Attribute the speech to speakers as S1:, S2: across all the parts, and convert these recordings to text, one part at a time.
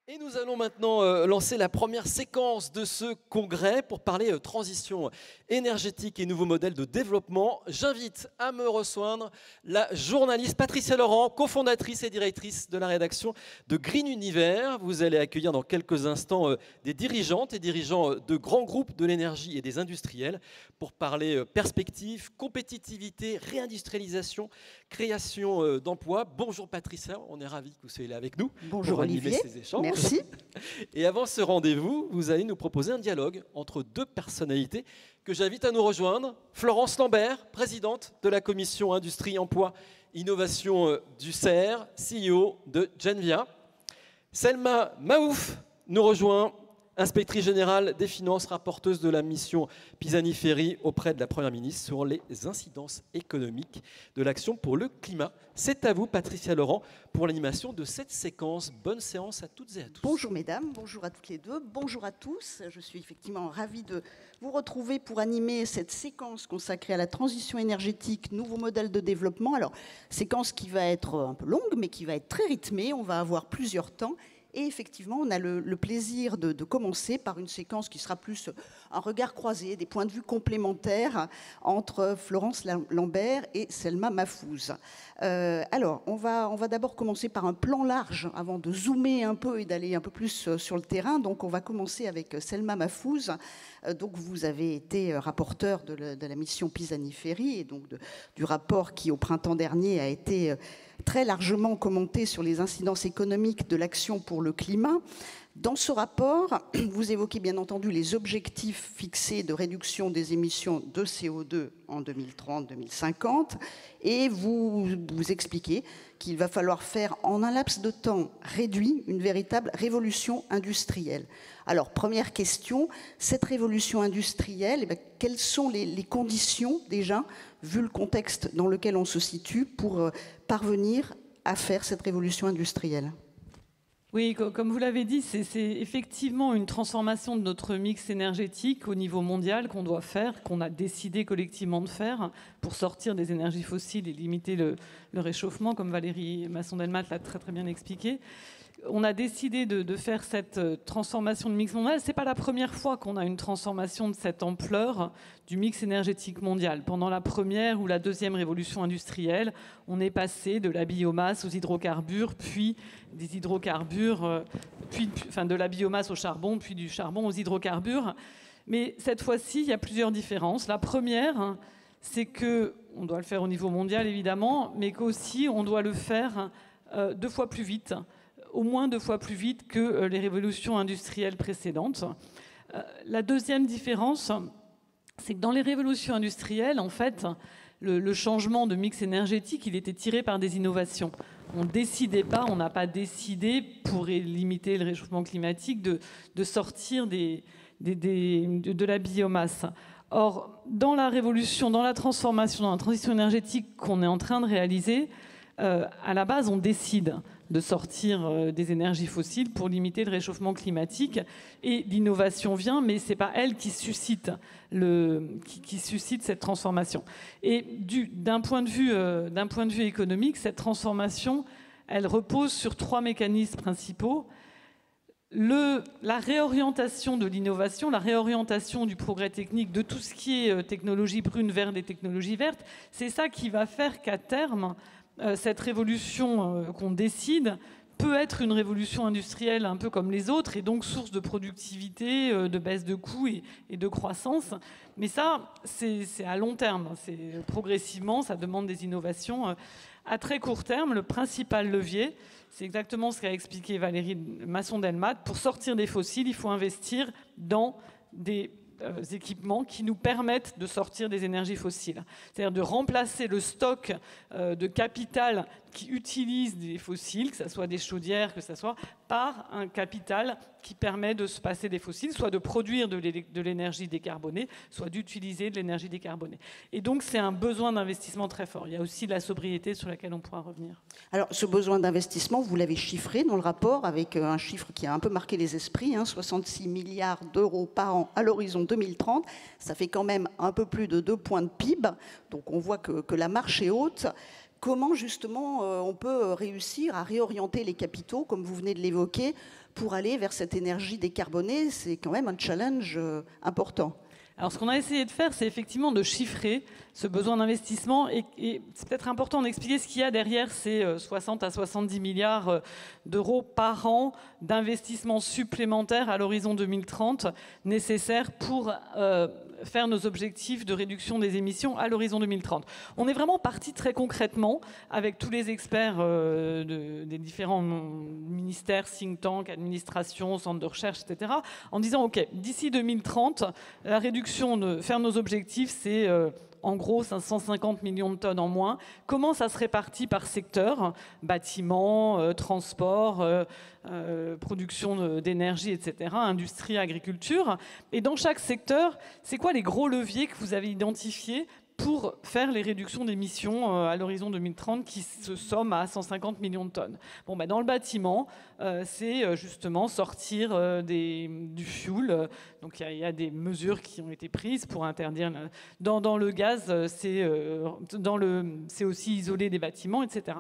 S1: Et nous allons maintenant lancer la première séquence de ce congrès pour parler transition énergétique et nouveaux modèles de développement. J'invite à me rejoindre la journaliste Patricia Laurent, cofondatrice et directrice de la rédaction de Green Univers. Vous allez accueillir dans quelques instants des dirigeantes et dirigeants de grands groupes de l'énergie et des industriels pour parler perspective, compétitivité, réindustrialisation, création d'emplois. Bonjour Patricia, on est ravis que vous soyez là avec nous.
S2: Bonjour Olivier,
S1: ces échanges.
S2: Merci.
S1: Et avant ce rendez-vous, vous allez nous proposer un dialogue entre deux personnalités que j'invite à nous rejoindre. Florence Lambert, présidente de la commission Industrie, Emploi, Innovation du CER, CEO de Genvia. Selma Maouf nous rejoint, inspectrice générale des finances, rapporteuse de la mission Pisani-Ferry auprès de la Première ministre sur les incidences économiques de l'action pour le climat. C'est à vous, Patricia Laurent, pour l'animation de cette séquence. Bonne séance à toutes et à tous.
S2: Bonjour mesdames, bonjour à toutes les deux, bonjour à tous. Je suis effectivement ravie de vous retrouver pour animer cette séquence consacrée à la transition énergétique, nouveaux modèles de développement. Alors, séquence qui va être un peu longue, mais qui va être très rythmée. On va avoir plusieurs temps. Et effectivement, on a le plaisir de commencer par une séquence qui sera plus un regard croisé, des points de vue complémentaires entre Florence Lambert et Selma Mahfouz. Alors, on va d'abord commencer par un plan large avant de zoomer un peu et d'aller un peu plus sur le terrain. Donc, on va commencer avec Selma Mahfouz. Donc, vous avez été rapporteur de la mission Pisani-Ferry et donc du rapport qui, au printemps dernier, a été très largement commenté sur les incidences économiques de l'action pour le climat. Dans ce rapport, vous évoquez bien entendu les objectifs fixés de réduction des émissions de CO2 en 2030-2050 et vous expliquez qu'il va falloir faire en un laps de temps réduit une véritable révolution industrielle. Alors, première question, cette révolution industrielle, quelles sont les conditions déjà, vu le contexte dans lequel on se situe, pour parvenir à faire cette révolution industrielle ?
S3: Oui, comme vous l'avez dit, c'est effectivement une transformation de notre mix énergétique au niveau mondial qu'on doit faire, qu'on a décidé collectivement de faire pour sortir des énergies fossiles et limiter le réchauffement, comme Valérie Masson-Delmotte l'a très bien expliqué. On a décidé de faire cette transformation de mix mondial. Ce n'est pas la première fois qu'on a une transformation de cette ampleur du mix énergétique mondial. Pendant la première ou la deuxième révolution industrielle, on est passé de la biomasse aux hydrocarbures, puis des hydrocarbures, de la biomasse au charbon, puis du charbon aux hydrocarbures. Mais cette fois-ci, il y a plusieurs différences. La première, c'est qu'on doit le faire au niveau mondial, évidemment, mais qu'aussi on doit le faire 2 fois plus vite, au moins 2 fois plus vite que les révolutions industrielles précédentes. La deuxième différence, c'est que dans les révolutions industrielles, en fait, le changement de mix énergétique, il était tiré par des innovations. On ne décidait pas, on n'a pas décidé, pour limiter le réchauffement climatique, de sortir de la biomasse. Or, dans la révolution, dans la transformation, dans la transition énergétique qu'on est en train de réaliser, à la base, on décide de sortir des énergies fossiles pour limiter le réchauffement climatique. Et l'innovation vient, mais ce n'est pas elle qui suscite cette transformation. Et d'un point de vue économique, cette transformation, elle repose sur 3 mécanismes principaux. La réorientation de l'innovation, la réorientation du progrès technique, de tout ce qui est technologie brune vers des technologies vertes, c'est ça qui va faire qu'à terme, cette révolution qu'on décide peut être une révolution industrielle un peu comme les autres et donc source de productivité, de baisse de coûts et de croissance. Mais ça, c'est à long terme. C'est progressivement, ça demande des innovations. À très court terme, le principal levier, c'est exactement ce qu'a expliqué Valérie Masson-Delmotte. Pour sortir des fossiles, il faut investir dans des équipements qui nous permettent de sortir des énergies fossiles. C'est-à-dire de remplacer le stock de capital qui utilise des fossiles, que ce soit des chaudières, que ce soit, par un capital qui permet de se passer des fossiles, soit de produire de l'énergie décarbonée, soit d'utiliser de l'énergie décarbonée. Et donc, c'est un besoin d'investissement très fort. Il y a aussi la sobriété sur laquelle on pourra revenir.
S2: Alors, ce besoin d'investissement, vous l'avez chiffré dans le rapport avec un chiffre qui a un peu marqué les esprits, 66 milliards d'euros par an à l'horizon 2030. Ça fait quand même un peu plus de 2 points de PIB. Donc, on voit que la marche est haute. comment justement on peut réussir à réorienter les capitaux, comme vous venez de l'évoquer, pour aller vers cette énergie décarbonée. C'est quand même un challenge important.
S3: Alors, ce qu'on a essayé de faire, c'est effectivement de chiffrer ce besoin d'investissement. Et c'est peut-être important d'expliquer ce qu'il y a derrière ces 60 à 70 milliards d'euros par an d'investissement supplémentaires à l'horizon 2030 nécessaires pour faire nos objectifs de réduction des émissions à l'horizon 2030. On est vraiment parti très concrètement avec tous les experts des différents ministères, think tanks, administrations, centres de recherche, etc., en disant, OK, d'ici 2030, la réduction de faire nos objectifs, c'est en gros 550 millions de tonnes en moins. Comment ça se répartit par secteur? Bâtiment, transport, production d'énergie, etc., industrie, agriculture. Et dans chaque secteur, c'est quoi les gros leviers que vous avez identifiés pour faire les réductions d'émissions à l'horizon 2030 qui se somment à 150 millions de tonnes. Bon, dans le bâtiment, c'est justement sortir du fuel. Donc il y a des mesures qui ont été prises pour interdire. Dans le gaz, c'est aussi isoler des bâtiments, etc.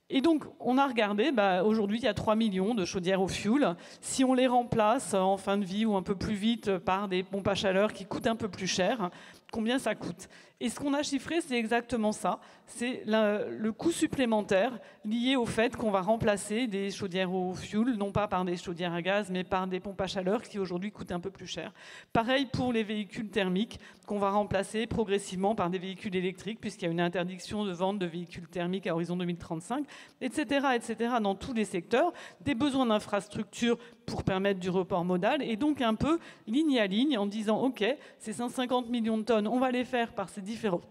S3: Et donc, on a regardé, aujourd'hui, il y a 3 millions de chaudières au fioul. Si on les remplace en fin de vie ou un peu plus vite par des pompes à chaleur qui coûtent un peu plus cher, combien ça coûte? Et ce qu'on a chiffré, c'est exactement ça. C'est le coût supplémentaire lié au fait qu'on va remplacer des chaudières au fioul, non pas par des chaudières à gaz, mais par des pompes à chaleur qui aujourd'hui coûtent un peu plus cher. Pareil pour les véhicules thermiques, qu'on va remplacer progressivement par des véhicules électriques, puisqu'il y a une interdiction de vente de véhicules thermiques à horizon 2035, etc., etc., dans tous les secteurs, des besoins d'infrastructures pour permettre du report modal, et donc un peu ligne à ligne en disant, OK, ces 150 millions de tonnes, on va les faire par ces différentes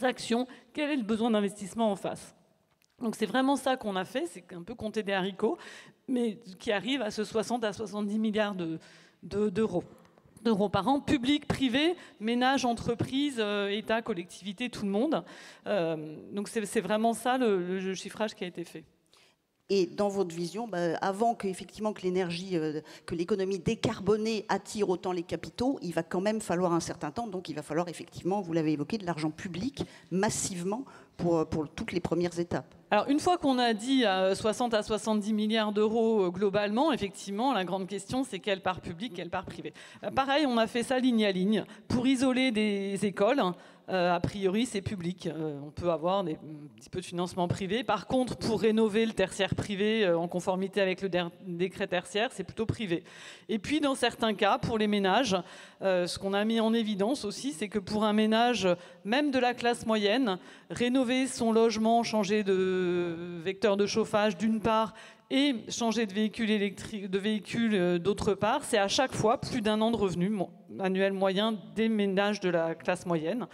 S3: actions, quel est le besoin d'investissement en face? Donc c'est vraiment ça qu'on a fait, c'est un peu compter des haricots, mais qui arrive à ce 60 à 70 milliards d'euros par an, public, privé, ménages, entreprises, État, collectivités, tout le monde. Donc c'est vraiment ça le chiffrage qui a été fait.
S2: Et dans votre vision, avant que l'énergie, que l'économie décarbonée attire autant les capitaux, il va quand même falloir un certain temps. Donc il va falloir effectivement, vous l'avez évoqué, de l'argent public massivement pour toutes les premières étapes.
S3: Alors une fois qu'on a dit 60 à 70 milliards d'euros globalement, effectivement, la grande question, c'est quelle part publique, quelle part privée. Pareil, on a fait ça ligne à ligne. Pour isoler des écoles, a priori, c'est public. On peut avoir un petit peu de financement privé. Par contre, pour rénover le tertiaire privé en conformité avec le décret tertiaire, c'est plutôt privé. Et puis, dans certains cas, pour les ménages, ce qu'on a mis en évidence aussi, c'est que pour un ménage, même de la classe moyenne, rénover son logement, changer de vecteur de chauffage d'une part, et changer de véhicule électrique, d'autre part, c'est à chaque fois plus d'un an de revenu annuel moyen des ménages de la classe moyenne.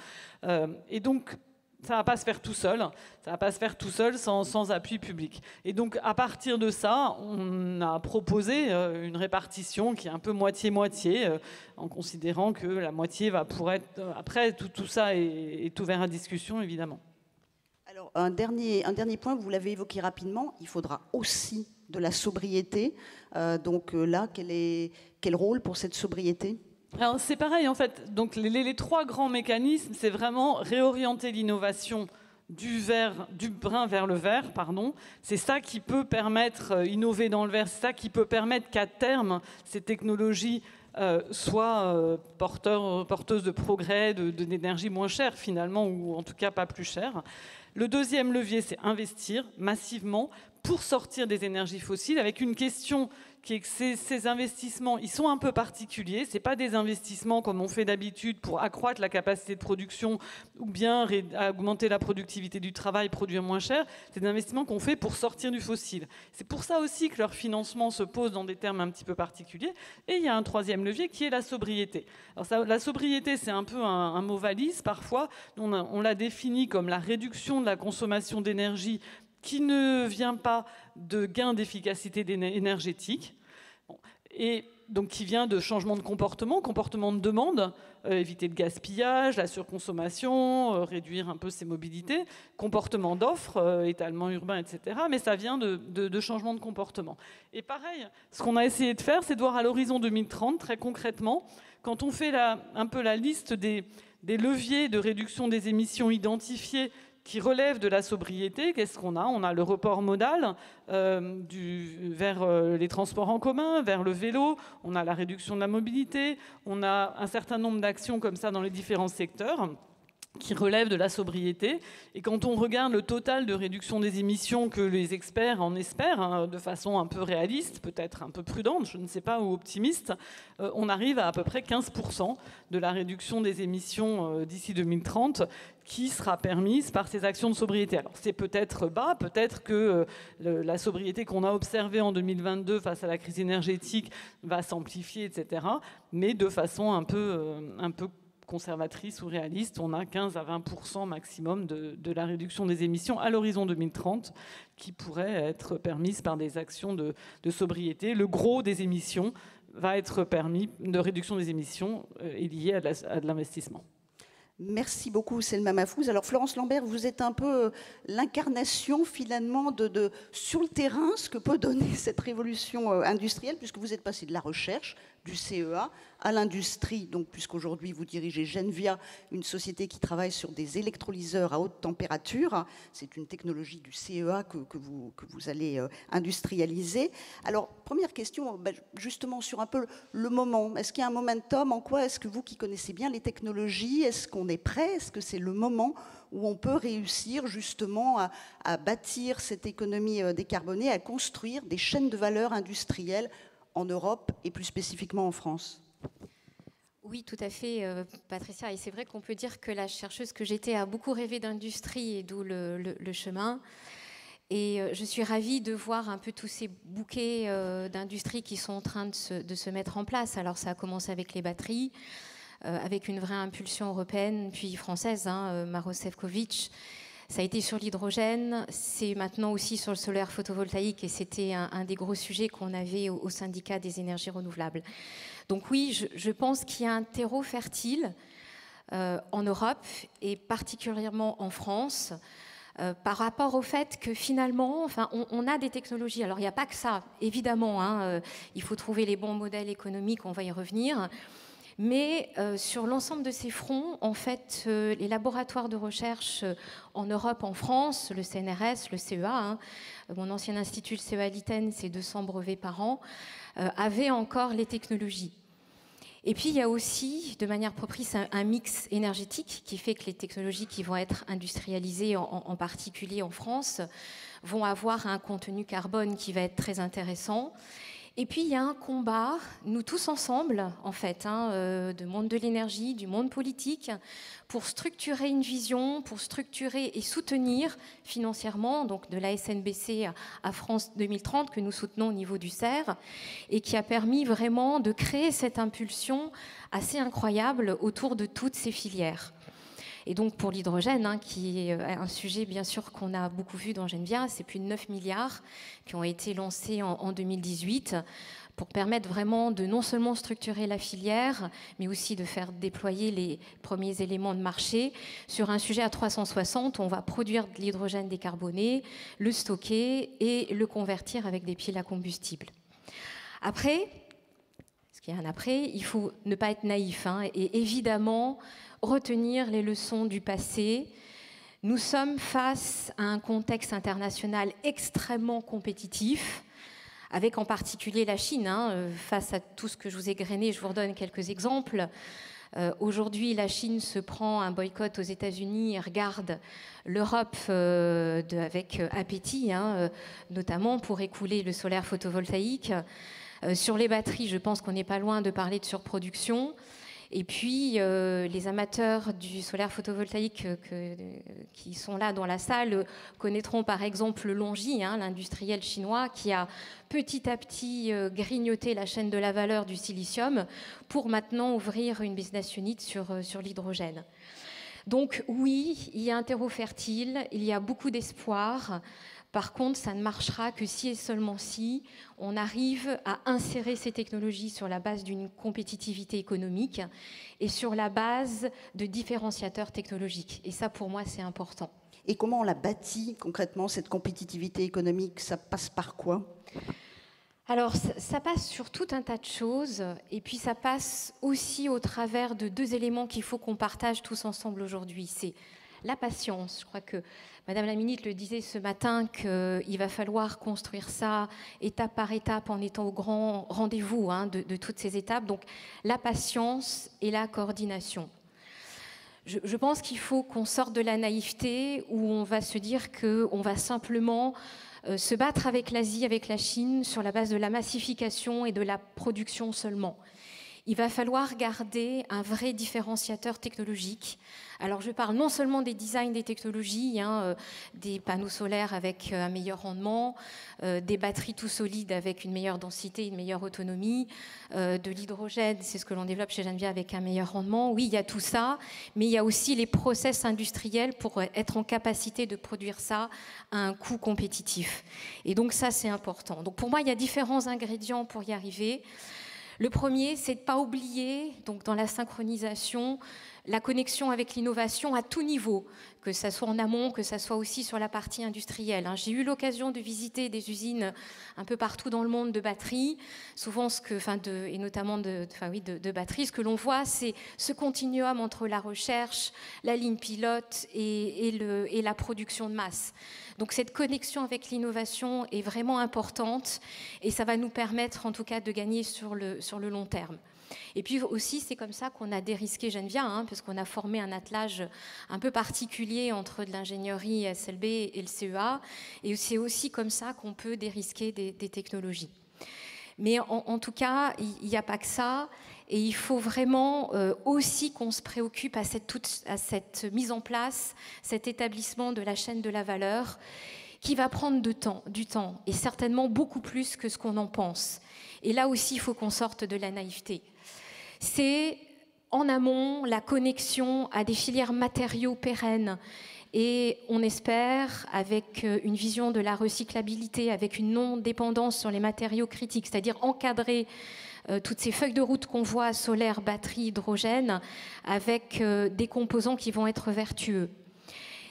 S3: Et donc, ça ne va pas se faire tout seul. Ça ne va pas se faire tout seul sans appui public. Et donc, à partir de ça, on a proposé une répartition qui est un peu moitié-moitié, en considérant que la moitié va pour être... Après, tout ça est ouvert à discussion, évidemment.
S2: Alors, un dernier point, vous l'avez évoqué rapidement, il faudra aussi de la sobriété. Donc là, quel rôle pour cette sobriété ?
S3: Alors c'est pareil en fait. Donc les trois grands mécanismes, c'est vraiment réorienter l'innovation du brun vers le vert, pardon. C'est ça qui peut permettre, innover dans le vert, c'est ça qui peut permettre qu'à terme, ces technologies soient porteuses de progrès, d'énergie moins chère finalement, ou en tout cas pas plus chère. Le deuxième levier, c'est investir massivement pour sortir des énergies fossiles, avec une question qui est que ces investissements, ils sont un peu particuliers. Ce n'est pas des investissements comme on fait d'habitude pour accroître la capacité de production ou bien augmenter la productivité du travail, produire moins cher. C'est des investissements qu'on fait pour sortir du fossile. C'est pour ça aussi que leur financement se pose dans des termes un petit peu particuliers. Et il y a un troisième levier qui est la sobriété. Alors ça, la sobriété, c'est un peu un mot valise parfois. On l'a défini comme la réduction de la consommation d'énergie qui ne vient pas de gains d'efficacité énergétique, et donc qui vient de changement de comportement de demande, éviter le gaspillage, la surconsommation, réduire un peu ses mobilités, comportement d'offres, étalement urbain, etc. Mais ça vient de changement de comportement. Et pareil, ce qu'on a essayé de faire, c'est de voir à l'horizon 2030, très concrètement, quand on fait un peu la liste des leviers de réduction des émissions identifiés qui relèvent de la sobriété. Qu'est-ce qu'on a? On a le report modal vers les transports en commun, vers le vélo, on a la réduction de la mobilité, on a un certain nombre d'actions comme ça dans les différents secteurs qui relèvent de la sobriété. Et quand on regarde le total de réduction des émissions que les experts en espèrent, hein, de façon un peu réaliste, peut-être un peu prudente, je ne sais pas, ou optimiste, on arrive à peu près 15% de la réduction des émissions d'ici 2030 qui sera permise par ces actions de sobriété. Alors c'est peut-être bas, peut-être que la sobriété qu'on a observée en 2022 face à la crise énergétique va s'amplifier, etc. Mais de façon un peu conservatrice ou réaliste, on a 15 à 20% maximum de la réduction des émissions à l'horizon 2030 qui pourrait être permise par des actions de sobriété. Le gros des émissions va être permis, de réduction des émissions, est lié à de l'investissement.
S2: Merci beaucoup, Selma Mahfouz. Alors, Florence Lambert, vous êtes un peu l'incarnation, finalement, sur le terrain, ce que peut donner cette révolution industrielle, puisque vous êtes passé de la recherche, du CEA, à l'industrie, donc puisqu'aujourd'hui vous dirigez Genvia, une société qui travaille sur des électrolyseurs à haute température. C'est une technologie du CEA que vous allez industrialiser. Alors, première question, justement sur un peu le moment. Est-ce qu'il y a un momentum? En quoi est-ce que vous qui connaissez bien les technologies, est-ce qu'on est prêt? Est-ce que c'est le moment où on peut réussir justement à bâtir cette économie décarbonée, à construire des chaînes de valeur industrielles en Europe et plus spécifiquement en France?
S4: Oui, tout à fait, Patricia. Et c'est vrai qu'on peut dire que la chercheuse que j'étais a beaucoup rêvé d'industrie, et d'où le chemin. Et je suis ravie de voir un peu tous ces bouquets d'industrie qui sont en train de se mettre en place. Alors ça a commencé avec les batteries, avec une vraie impulsion européenne, puis française, Maroš Šefčovič. Ça a été sur l'hydrogène, c'est maintenant aussi sur le solaire photovoltaïque, et c'était un des gros sujets qu'on avait au syndicat des énergies renouvelables. Donc oui, je pense qu'il y a un terreau fertile en Europe, et particulièrement en France, par rapport au fait que finalement, on a des technologies. Alors il n'y a pas que ça, évidemment, il faut trouver les bons modèles économiques, on va y revenir. Mais sur l'ensemble de ces fronts, en fait, les laboratoires de recherche en Europe, en France, le CNRS, le CEA, mon ancien institut, le CEA Liten, c'est 200 brevets par an, avaient encore les technologies. Et puis, il y a aussi, de manière propice, un mix énergétique qui fait que les technologies qui vont être industrialisées, en particulier en France, vont avoir un contenu carbone qui va être très intéressant. Et puis, il y a un combat, nous tous ensemble, en fait, du monde de l'énergie, du monde politique, pour structurer une vision, pour structurer et soutenir financièrement, donc de la SNBC à France 2030, que nous soutenons au niveau du CER, et qui a permis vraiment de créer cette impulsion assez incroyable autour de toutes ces filières. Et donc pour l'hydrogène, qui est un sujet bien sûr qu'on a beaucoup vu dans Genvia, c'est plus de 9 milliards qui ont été lancés en 2018 pour permettre vraiment de non seulement structurer la filière, mais aussi de faire déployer les premiers éléments de marché sur un sujet à 360. On va produire de l'hydrogène décarboné, le stocker et le convertir avec des piles à combustible. Après, parce qu'il y a un après, il faut ne pas être naïf, et évidemment retenir les leçons du passé. Nous sommes face à un contexte international extrêmement compétitif, avec en particulier la Chine. Face à tout ce que je vous ai grainé, je vous redonne quelques exemples. Aujourd'hui, la Chine se prend un boycott aux États-Unis et regarde l'Europe avec appétit, notamment pour écouler le solaire photovoltaïque. Sur les batteries, je pense qu'on n'est pas loin de parler de surproduction. Et puis, les amateurs du solaire photovoltaïque qui sont là dans la salle connaîtront par exemple Longi, l'industriel chinois, qui a petit à petit grignoté la chaîne de la valeur du silicium pour maintenant ouvrir une business unit sur l'hydrogène. Donc oui, il y a un terreau fertile, il y a beaucoup d'espoir. Par contre, ça ne marchera que si et seulement si on arrive à insérer ces technologies sur la base d'une compétitivité économique et sur la base de différenciateurs technologiques. Et ça, pour moi, c'est important.
S2: Et comment on la bâtit concrètement, cette compétitivité économique? Ça passe par quoi?
S4: Alors, ça passe sur tout un tas de choses. Et puis, ça passe aussi au travers de deux éléments qu'il faut qu'on partage tous ensemble aujourd'hui. C'est la patience. Je crois que Madame la ministre le disait ce matin qu'il va falloir construire ça étape par étape en étant au grand rendez-vous de toutes ces étapes. Donc la patience et la coordination. Je pense qu'il faut qu'on sorte de la naïveté où on va se dire qu'on va simplement se battre avec l'Asie, avec la Chine, sur la base de la massification et de la production seulement. Il va falloir garder un vrai différenciateur technologique. Alors je parle non seulement des designs des technologies, des panneaux solaires avec un meilleur rendement, des batteries tout solides avec une meilleure densité, une meilleure autonomie, de l'hydrogène, c'est ce que l'on développe chez Genvia avec un meilleur rendement. Oui, il y a tout ça, mais il y a aussi les process industriels pour être en capacité de produire ça à un coût compétitif. Et donc ça, c'est important. Donc pour moi, il y a différents ingrédients pour y arriver. Le premier, c'est de ne pas oublier, donc dans la synchronisation, la connexion avec l'innovation à tout niveau, que ça soit en amont, que ça soit aussi sur la partie industrielle. J'ai eu l'occasion de visiter des usines un peu partout dans le monde de batteries, souvent et notamment de batteries. Ce que l'on voit, c'est ce continuum entre la recherche, la ligne pilote et la production de masse. Donc cette connexion avec l'innovation est vraiment importante et ça va nous permettre en tout cas de gagner sur le long terme. Et puis aussi, c'est comme ça qu'on a dérisqué Genvia, parce qu'on a formé un attelage un peu particulier entre de l'ingénierie SLB et le CEA. Et c'est aussi comme ça qu'on peut dérisquer des technologies. Mais en tout cas, il n'y a pas que ça. Et il faut vraiment aussi qu'on se préoccupe à cette mise en place, cet établissement de la chaîne de la valeur qui va prendre du temps, et certainement beaucoup plus que ce qu'on en pense. Et là aussi, il faut qu'on sorte de la naïveté. C'est en amont la connexion à des filières matériaux pérennes. Et on espère, avec une vision de la recyclabilité, avec une non-dépendance sur les matériaux critiques, c'est-à-dire encadrer toutes ces feuilles de route qu'on voit, solaire, batterie, hydrogène, avec des composants qui vont être vertueux.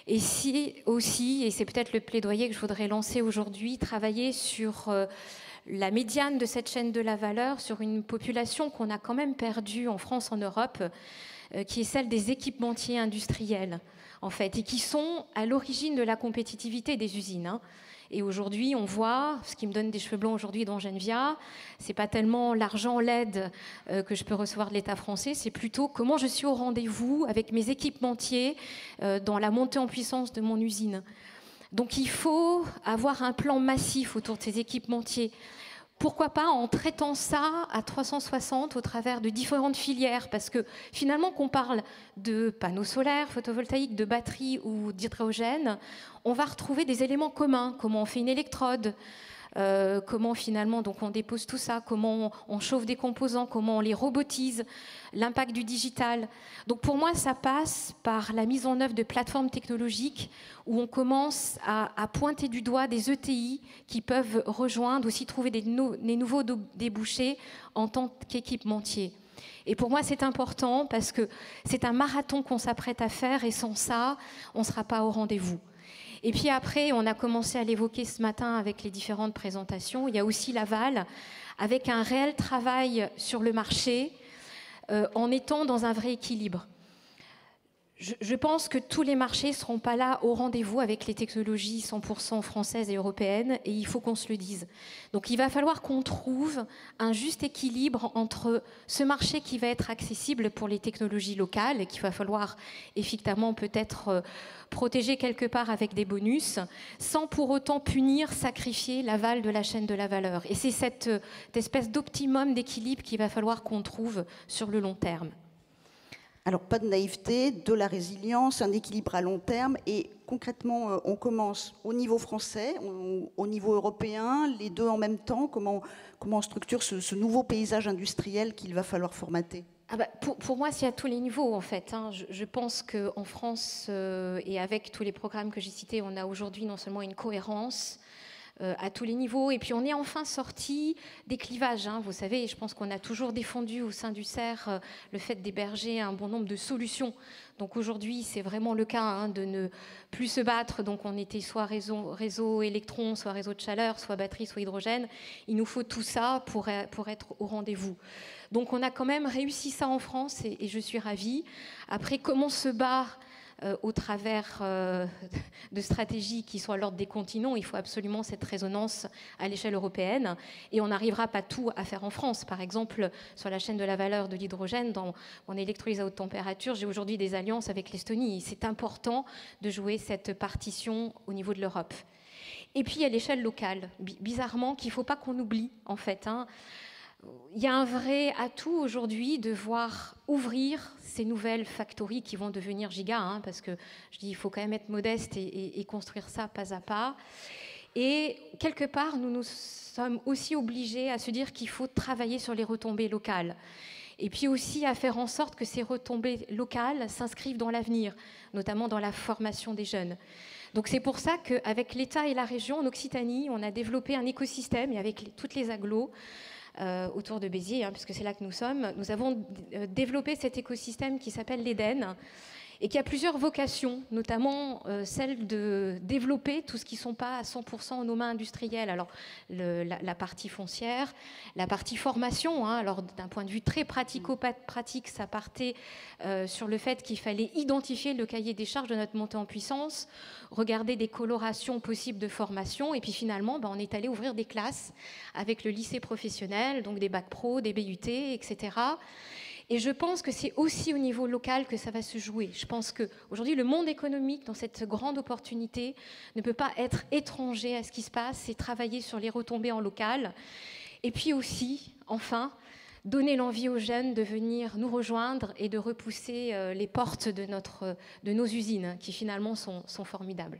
S4: Et si aussi, et c'est peut-être le plaidoyer que je voudrais lancer aujourd'hui, travailler sur la médiane de cette chaîne de la valeur, sur une population qu'on a quand même perdue en France, en Europe, qui est celle des équipementiers industriels, en fait, et qui sont à l'origine de la compétitivité des usines. Et aujourd'hui, on voit, ce qui me donne des cheveux blancs aujourd'hui dans Genvia, c'est pas tellement l'argent, l'aide que je peux recevoir de l'État français, c'est plutôt comment je suis au rendez-vous avec mes équipementiers dans la montée en puissance de mon usine. Donc il faut avoir un plan massif autour de ces équipementiers. Pourquoi pas en traitant ça à 360 au travers de différentes filières, parce que finalement qu'on parle de panneaux solaires, photovoltaïques, de batteries ou d'hydrogène, on va retrouver des éléments communs. Comment on fait une électrode, comment finalement donc on dépose tout ça, comment on chauffe des composants, comment on les robotise, l'impact du digital. Donc pour moi, ça passe par la mise en œuvre de plateformes technologiques où on commence à pointer du doigt des ETI qui peuvent rejoindre, aussi trouver des nouveaux débouchés en tant qu'équipementier. Et pour moi, c'est important parce que c'est un marathon qu'on s'apprête à faire et sans ça, on ne sera pas au rendez-vous. Et puis après, on a commencé à l'évoquer ce matin avec les différentes présentations, il y a aussi l'aval, avec un réel travail sur le marché, en étant dans un vrai équilibre. Je pense que tous les marchés ne seront pas là au rendez-vous avec les technologies 100% françaises et européennes, et il faut qu'on se le dise. Donc il va falloir qu'on trouve un juste équilibre entre ce marché qui va être accessible pour les technologies locales, et qu'il va falloir effectivement peut-être protéger quelque part avec des bonus, sans pour autant punir, sacrifier l'aval de la chaîne de la valeur. Et c'est cette espèce d'optimum d'équilibre qu'il va falloir qu'on trouve sur le long terme.
S2: Alors, pas de naïveté, de la résilience, un équilibre à long terme. Et concrètement, on commence au niveau français, au niveau européen, les deux en même temps. Comment on structure ce nouveau paysage industriel qu'il va falloir formater ?
S4: Pour moi, c'est à tous les niveaux, en fait. Je pense qu'en France, et avec tous les programmes que j'ai cités, on a aujourd'hui non seulement une cohérence à tous les niveaux, et puis on est enfin sorti des clivages. Vous savez, je pense qu'on a toujours défendu au sein du CER le fait d'héberger un bon nombre de solutions. Donc aujourd'hui, c'est vraiment le cas de ne plus se battre. Donc on était soit réseau électron, soit réseau de chaleur, soit batterie, soit hydrogène. Il nous faut tout ça pour être au rendez-vous. Donc on a quand même réussi ça en France et je suis ravie. Après, comment se bat au travers de stratégies qui sont à l'ordre des continents. Il faut absolument cette résonance à l'échelle européenne. Et on n'arrivera pas tout à faire en France. Par exemple, sur la chaîne de la valeur de l'hydrogène, dans mon électrolyse à haute température, j'ai aujourd'hui des alliances avec l'Estonie. C'est important de jouer cette partition au niveau de l'Europe. Et puis à l'échelle locale, bizarrement, qu'il ne faut pas qu'on oublie, en fait. Il y a un vrai atout aujourd'hui de voir ouvrir ces nouvelles factories qui vont devenir giga, parce que je dis il faut quand même être modeste et construire ça pas à pas. Et quelque part, nous sommes aussi obligés à se dire qu'il faut travailler sur les retombées locales. Et puis aussi à faire en sorte que ces retombées locales s'inscrivent dans l'avenir, notamment dans la formation des jeunes. Donc c'est pour ça qu'avec l'État et la région, en Occitanie, on a développé un écosystème, et avec toutes les agglos, autour de Béziers, puisque c'est là que nous sommes, nous avons développé cet écosystème qui s'appelle l'Éden et qui a plusieurs vocations, notamment celle de développer tout ce qui ne sont pas à 100% nos mains industrielles. Alors la partie foncière, la partie formation, alors d'un point de vue très pratico-pratique, ça partait sur le fait qu'il fallait identifier le cahier des charges de notre montée en puissance, regarder des colorations possibles de formation, et puis finalement, on est allé ouvrir des classes avec le lycée professionnel, donc des bacs pro, des BUT, etc. Et je pense que c'est aussi au niveau local que ça va se jouer. Je pense qu'aujourd'hui, le monde économique, dans cette grande opportunité, ne peut pas être étranger à ce qui se passe et travailler sur les retombées en local. Et puis aussi, enfin, donner l'envie aux jeunes de venir nous rejoindre et de repousser les portes de nos usines, qui finalement sont formidables.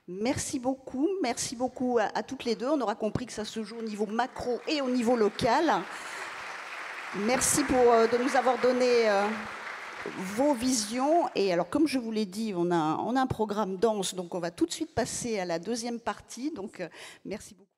S2: Merci beaucoup à toutes les deux. On aura compris que ça se joue au niveau macro et au niveau local. Merci de nous avoir donné vos visions. Et alors, comme je vous l'ai dit, on a un programme dense, donc on va tout de suite passer à la deuxième partie. Donc, merci beaucoup.